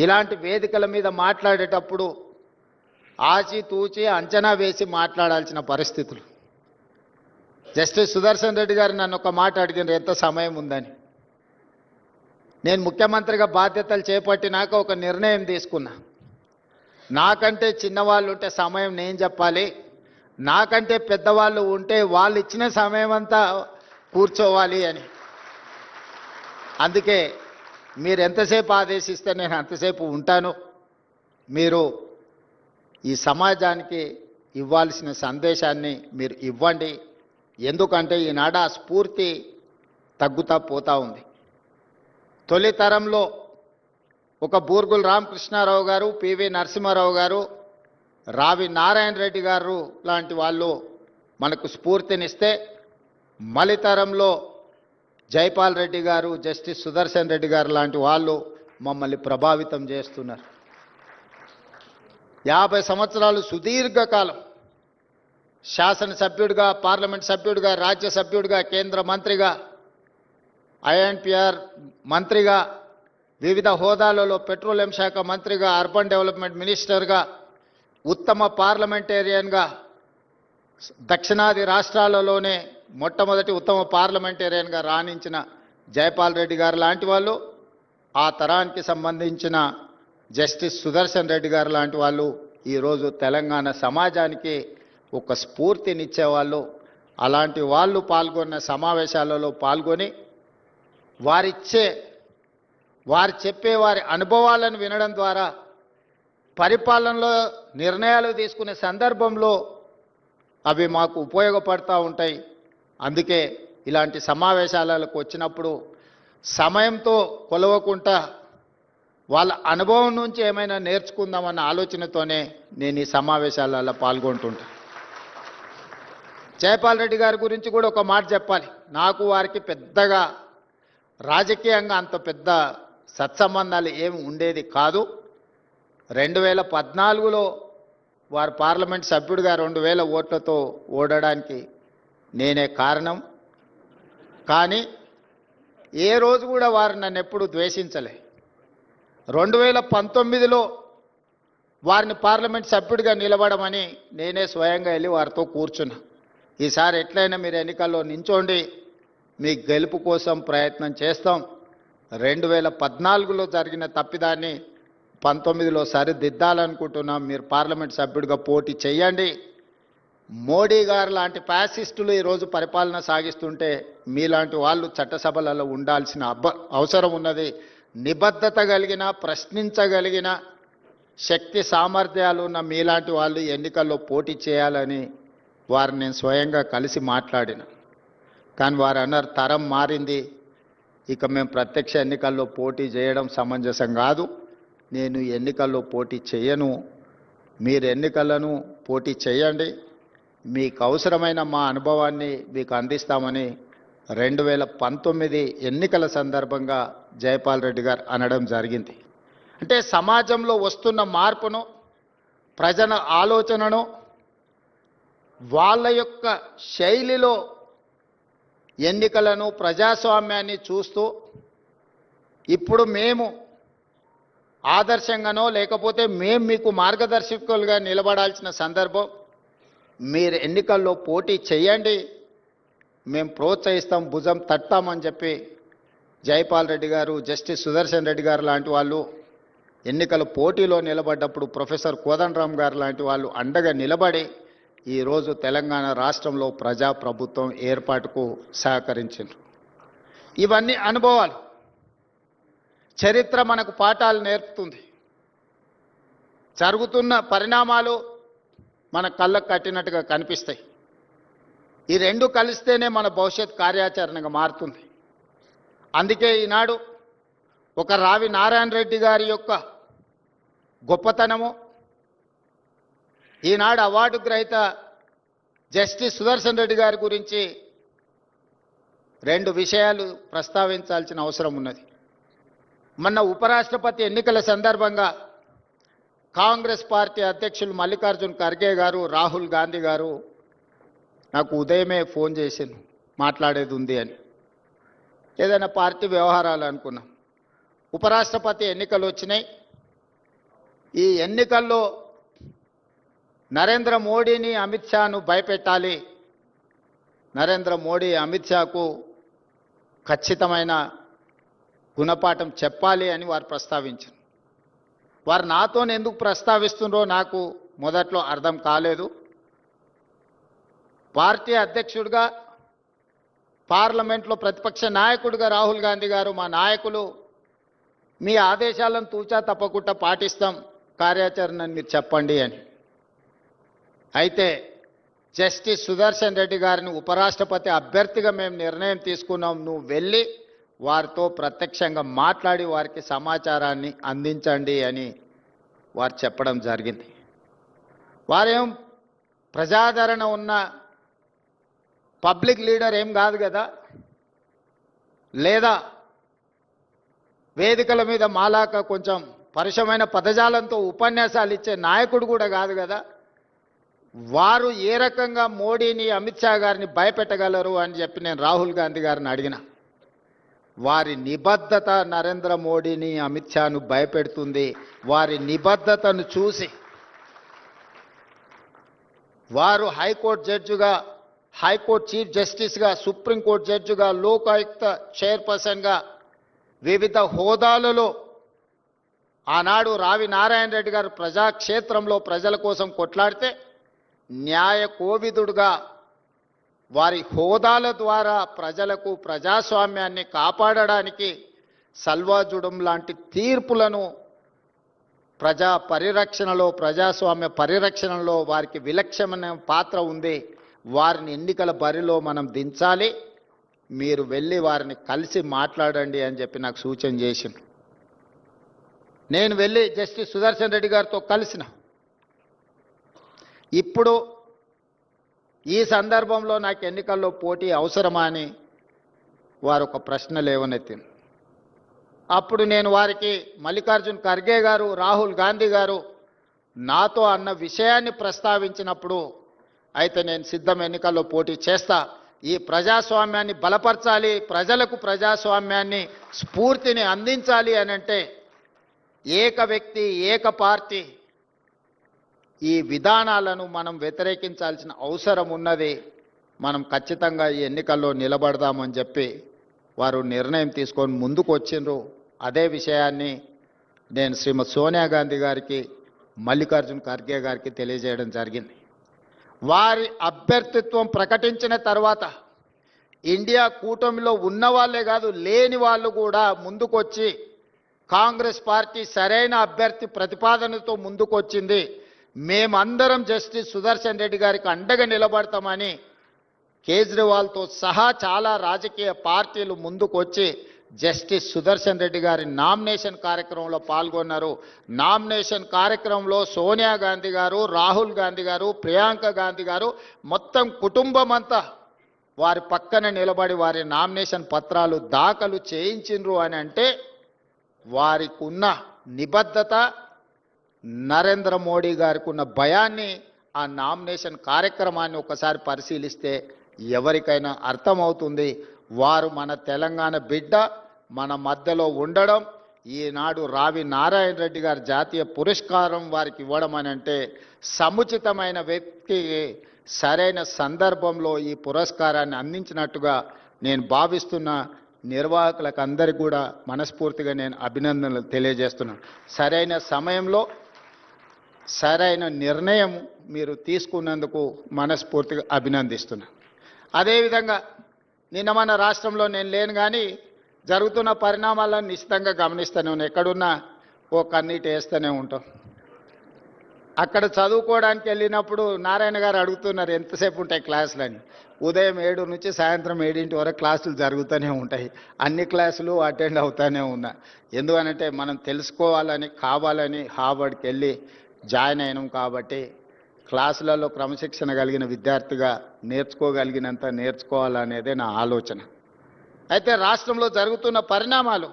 ఇలాంటి వేదికల మీద మాట్లాడేటప్పుడు ఆచితూచి అంచనా వేసి మాట్లాడాల్సిన పరిస్థితులు. జస్టిస్ సుదర్శన్ రెడ్డి గారు నన్ను ఒక మాట అడిగినారు, ఎంత సమయం ఉందని. నేను ముఖ్యమంత్రిగా బాధ్యతలు చేపట్టినాక ఒక నిర్ణయం తీసుకున్నా. నాకంటే చిన్నవాళ్ళు ఉంటే సమయం నేను చెప్పాలి, నాకంటే పెద్దవాళ్ళు ఉంటే వాళ్ళు ఇచ్చిన సమయం అంతా కూర్చోవాలి అని. అందుకే మీరు ఎంతసేపు ఆదేశిస్తే నేను అంతసేపు ఉంటాను. మీరు ఈ సమాజానికి ఇవ్వాల్సిన సందేశాన్ని మీరు ఇవ్వండి. ఎందుకంటే ఈనాడు ఆ స్ఫూర్తి తగ్గుతా పోతూ ఉంది. తొలి తరంలో ఒక బూర్గుల రామకృష్ణారావు గారు, పివి నరసింహారావు గారు, రావి నారాయణ రెడ్డి గారు లాంటి వాళ్ళు మనకు స్ఫూర్తినిస్తే, మలి తరంలో జైపాల్ రెడ్డి గారు, జస్టిస్ సుదర్శన్ రెడ్డి గారు లాంటి వాళ్ళు మమ్మల్ని ప్రభావితం చేస్తున్నారు. 50 సంవత్సరాలు సుదీర్ఘకాలం శాసనసభ్యుడిగా, పార్లమెంట్ సభ్యుడిగా, రాజ్యసభ్యుడిగా, కేంద్ర మంత్రిగా, ఐఎన్పిఆర్ మంత్రిగా, వివిధ హోదాలలో పెట్రోలియం శాఖ మంత్రిగా, అర్బన్ డెవలప్మెంట్ మినిస్టర్గా, ఉత్తమ పార్లమెంటేరియన్గా, దక్షిణాది రాష్ట్రాలలోనే మొట్టమొదటి ఉత్తమ పార్లమెంటేరియన్గా రాణించిన జైపాల్ రెడ్డి గారు లాంటి వాళ్ళు, ఆ తరానికి సంబంధించిన జస్టిస్ సుదర్శన్ రెడ్డి గారు లాంటి వాళ్ళు ఈరోజు తెలంగాణ సమాజానికి ఒక స్ఫూర్తినిచ్చేవాళ్ళు. అలాంటి వాళ్ళు పాల్గొన్న సమావేశాలలో పాల్గొని వారు చెప్పే వారి అనుభవాలను వినడం ద్వారా పరిపాలనలో నిర్ణయాలు తీసుకునే సందర్భంలో అవి మాకు ఉపయోగపడుతూ ఉంటాయి. అందుకే ఇలాంటి సమావేశాలకు వచ్చినప్పుడు సమయంతో కొలవకుండా వాళ్ళ అనుభవం నుంచి ఏమైనా నేర్చుకుందామన్న ఆలోచనతోనే నేను ఈ సమావేశాలలో పాల్గొంటుంటా. జైపాల్ రెడ్డి గారి గురించి కూడా ఒక మాట చెప్పాలి. నాకు వారికి పెద్దగా రాజకీయంగా అంత పెద్ద సత్సంబంధాలు ఏమి ఉండేది కాదు. 2014లో వారు పార్లమెంట్ సభ్యుడిగా 2000 ఓట్లతో ఓడడానికి నేనే కారణం. కానీ ఏ రోజు కూడా వారు నన్ను ఎప్పుడు ద్వేషించలే. 2019లో వారిని పార్లమెంట్ సభ్యుడిగా నిలబడమని నేనే స్వయంగా వెళ్ళి వారితో కూర్చున్నా. ఈసారి ఎట్లయినా మీరు ఎన్నికల్లో నించోండి, మీ గెలుపు కోసం ప్రయత్నం చేస్తాం. 2014లో జరిగిన తప్పిదాన్ని 19లో సరిదిద్దాలనుకుంటున్నాం. మీరు పార్లమెంట్ సభ్యుడిగా పోటీ చేయండి. మోడీ గారు లాంటి ఫ్యాసిస్టులు ఈరోజు పరిపాలన సాగిస్తుంటే మీలాంటి వాళ్ళు చట్టసభలలో ఉండాల్సిన అవసరం ఉన్నది. నిబద్ధత కలిగిన, ప్రశ్నించగలిగిన శక్తి సామర్థ్యాలు ఉన్న మీలాంటి వాళ్ళు ఎన్నికల్లో పోటీ చేయాలని వారిని నేను స్వయంగా కలిసి మాట్లాడిన. కానీ వారు అన్నారు, తరం మారింది, ఇక మేము ప్రత్యక్ష ఎన్నికల్లో పోటీ చేయడం సమంజసం కాదు, నేను ఎన్నికల్లో పోటీ చేయను, మీరు ఎన్నికలను పోటీ చేయండి, మీకు అవసరమైన మా అనుభవాన్ని మీకు అందిస్తామని 2019 ఎన్నికల సందర్భంగా జైపాల్ రెడ్డి గారు అనడం జరిగింది. అంటే సమాజంలో వస్తున్న మార్పును, ప్రజల ఆలోచనను వాళ్ళ యొక్క శైలిలో ఎన్నికలను, ప్రజాస్వామ్యాన్ని చూస్తూ ఇప్పుడు మేము ఆదర్శంగానో లేకపోతే మేము మీకు మార్గదర్శకులుగా నిలబడాల్సిన సందర్భం, మీరు ఎన్నికల్లో పోటీ చేయండి, మేము ప్రోత్సహిస్తాం, భుజం తట్టామని చెప్పి జైపాల్ రెడ్డి గారు, జస్టిస్ సుదర్శన్ రెడ్డి గారు లాంటి వాళ్ళు ఎన్నికల పోటీలో నిలబడ్డప్పుడు ప్రొఫెసర్ కోదండరామ్ గారు లాంటి వాళ్ళు అండగా నిలబడి ఈరోజు తెలంగాణ రాష్ట్రంలో ప్రజాప్రభుత్వం ఏర్పాటుకు సహకరించారు. ఇవన్నీ అనుభవాలు. చరిత్ర మనకు పాఠాలు నేర్పుతుంది. జరుగుతున్న పరిణామాలు మన కళ్ళకు కట్టినట్టుగా కనిపిస్తాయి. ఈ రెండు కలిస్తేనే మన భవిష్యత్ కార్యాచరణగా మారుతుంది. అందుకే ఈనాడు ఒక రావి నారాయణ రెడ్డి గారి యొక్క గొప్పతనము, ఈనాడు అవార్డు గ్రహీత జస్టిస్ సుదర్శన్ రెడ్డి గారి గురించి 2 విషయాలు ప్రస్తావించాల్సిన అవసరం ఉన్నది. మొన్న ఉపరాష్ట్రపతి ఎన్నికల సందర్భంగా కాంగ్రెస్ పార్టీ అధ్యక్షులు మల్లికార్జున్ ఖర్గే గారు, రాహుల్ గాంధీ గారు నాకు ఉదయమే ఫోన్ చేసింది, మాట్లాడేది ఉంది అని. ఏదైనా పార్టీ వ్యవహారాలు అనుకున్నాం. ఉపరాష్ట్రపతి ఎన్నికలు వచ్చినాయి. ఈ ఎన్నికల్లో నరేంద్ర మోడీని అమిత్ షాను భయపెట్టాలి, నరేంద్ర మోడీ అమిత్ షాకు ఖచ్చితమైన గుణపాఠం చెప్పాలి అని వారు ప్రస్తావించారు. వారు నాతో ఎందుకు ప్రస్తావిస్తున్నారో నాకు మొదట్లో అర్థం కాలేదు. పార్టీ అధ్యక్షుడిగా, పార్లమెంట్లో ప్రతిపక్ష నాయకుడిగా రాహుల్ గాంధీ గారు, మా నాయకులు మీ ఆదేశాలను తూచా తప్పకుండా పాటిస్తాం, కార్యాచరణని మీరు చెప్పండి అని. అయితే జస్టిస్ సుదర్శన్ రెడ్డి గారిని ఉపరాష్ట్రపతి అభ్యర్థిగా మేము నిర్ణయం తీసుకున్నాం, నువ్వు వెళ్ళి వారితో ప్రత్యక్షంగా మాట్లాడి వారికి సమాచారాన్ని అందించండి అని వారు చెప్పడం జరిగింది. వారేం ప్రజాదరణ ఉన్న పబ్లిక్ లీడర్ ఏం కాదు కదా, లేదా వేదికల మీద మాలాక కొంచెం పరుషమైన పదజాలంతో ఉపన్యాసాలు ఇచ్చే నాయకుడు కూడా కాదు కదా. వారు ఏ రకంగా మోడీని అమిత్ షా గారిని భయపెట్టగలరు అని చెప్పి నేను రాహుల్ గాంధీ గారిని అడిగిన. వారి నిబద్ధత నరేంద్ర మోడీని అమిత్ షాను భయపెడుతుంది. వారి నిబద్ధతను చూసి వారు హైకోర్టు జడ్జిగా, హైకోర్టు చీఫ్ జస్టిస్గా, సుప్రీంకోర్టు జడ్జిగా, లోకాయుక్త చైర్పర్సన్గా వివిధ హోదాలలో ఆనాడు రావి నారాయణ రెడ్డి గారు ప్రజాక్షేత్రంలో ప్రజల కోసం కొట్లాడితే న్యాయ కోవిదుడుగా వారి హోదాల ద్వారా ప్రజలకు ప్రజాస్వామ్యాన్ని కాపాడడానికి సల్వాజుడం లాంటి తీర్పులను ప్రజా పరిరక్షణలో, ప్రజాస్వామ్య పరిరక్షణలో వారికి విలక్షణమైన పాత్ర ఉంది. వారిని ఎన్నికల బరిలో మనం దించాలి, మీరు వెళ్ళి వారిని కలిసి మాట్లాడండి అని చెప్పి నాకు సూచన చేసింది. నేను వెళ్ళి జస్టిస్ సుదర్శన్ రెడ్డి గారితో కలిసిన. ఇప్పుడు ఈ సందర్భంలో నాకు ఎన్నికల్లో పోటీ అవసరమా అని వారు ఒక ప్రశ్న లేవనెత్తింది. అప్పుడు నేను వారికి మల్లికార్జున్ ఖర్గే గారు, రాహుల్ గాంధీ గారు నాతో అన్న విషయాన్ని ప్రస్తావించినప్పుడు, అయితే నేను సిద్ధం, ఎన్నికల్లో పోటీ చేస్తా, ఈ ప్రజాస్వామ్యాన్ని బలపరచాలి, ప్రజలకు ప్రజాస్వామ్యాన్ని స్ఫూర్తిని అందించాలి అని అంటే ఏక వ్యక్తి, ఏక పార్టీ ఈ విధానాలను మనం వ్యతిరేకించాల్సిన అవసరం ఉన్నది. మనం ఖచ్చితంగా ఈ ఎన్నికల్లో నిలబడదామని చెప్పి వారు నిర్ణయం తీసుకొని ముందుకు వచ్చిండ్రు. అదే విషయాన్ని నేను శ్రీమతి సోనియా గాంధీ గారికి, మల్లికార్జున్ ఖర్గే గారికి తెలియజేయడం జరిగింది. వారి అభ్యర్థిత్వం ప్రకటించిన తర్వాత ఇండియా కూటమిలో ఉన్న వాళ్ళే కాదు, లేని వాళ్ళు కూడా ముందుకొచ్చి కాంగ్రెస్ పార్టీ సరైన అభ్యర్థి ప్రతిపాదనతో ముందుకొచ్చింది, మేమందరం జస్టిస్ సుదర్శన్ రెడ్డి గారికి అండగా నిలబడతామని కేజ్రీవాల్తో సహా చాలా రాజకీయ పార్టీలు ముందుకొచ్చి జస్టిస్ సుదర్శన్ రెడ్డి గారి నామినేషన్ కార్యక్రమంలో పాల్గొన్నారు. నామినేషన్ కార్యక్రమంలో సోనియా గాంధీ గారు, రాహుల్ గాంధీ గారు, ప్రియాంక గాంధీ గారు మొత్తం కుటుంబం అంతా వారి పక్కన నిలబడి వారి నామినేషన్ పత్రాలు దాఖలు చేయించిండ్రు అని అంటే వారికి ఉన్న నిబద్ధత, నరేంద్ర మోడీ గారికి ఉన్న భయాన్ని ఆ నామినేషన్ కార్యక్రమాన్ని ఒకసారి పరిశీలిస్తే ఎవరికైనా అర్థమవుతుంది. వారు మన తెలంగాణ బిడ్డ, మన మధ్యలో ఉండడం, ఈనాడు రావి నారాయణ రెడ్డి గారి జాతీయ పురస్కారం వారికి ఇవ్వడం అని అంటే సముచితమైన వ్యక్తికి సరైన సందర్భంలో ఈ పురస్కారాన్ని అందించినట్టుగా నేను భావిస్తున్న నిర్వాహకులకు అందరికీ కూడా మనస్ఫూర్తిగా నేను అభినందనలు తెలియజేస్తున్నాను. సరైన సమయంలో సరైన నిర్ణయం మీరు తీసుకున్నందుకు మనస్ఫూర్తిగా అభినందిస్తున్నాను. అదేవిధంగా నిన్న మన రాష్ట్రంలో నేను లేను కానీ జరుగుతున్న పరిణామాలను నిశ్చితంగా గమనిస్తూనే ఉన్నాను. ఎక్కడున్నా ఓ కన్నీటి వేస్తూనే ఉంటాం. అక్కడ చదువుకోవడానికి వెళ్ళినప్పుడు నారాయణ గారు అడుగుతున్నారు ఎంతసేపు ఉంటాయి క్లాసులని. ఉదయం 7 నుంచి సాయంత్రం 7 వరకు క్లాసులు జరుగుతూనే ఉంటాయి. అన్ని క్లాసులు అటెండ్ అవుతూనే ఉన్నా. ఎందుకనంటే మనం తెలుసుకోవాలని, కావాలని హార్వర్డ్కి వెళ్ళి జాయిన్ అయినాం కాబట్టి క్లాసులలో క్రమశిక్షణ కలిగిన విద్యార్థిగా నేర్చుకోగలిగినంత నేర్చుకోవాలనేదే నా ఆలోచన. అయితే రాష్ట్రంలో జరుగుతున్న పరిణామాలు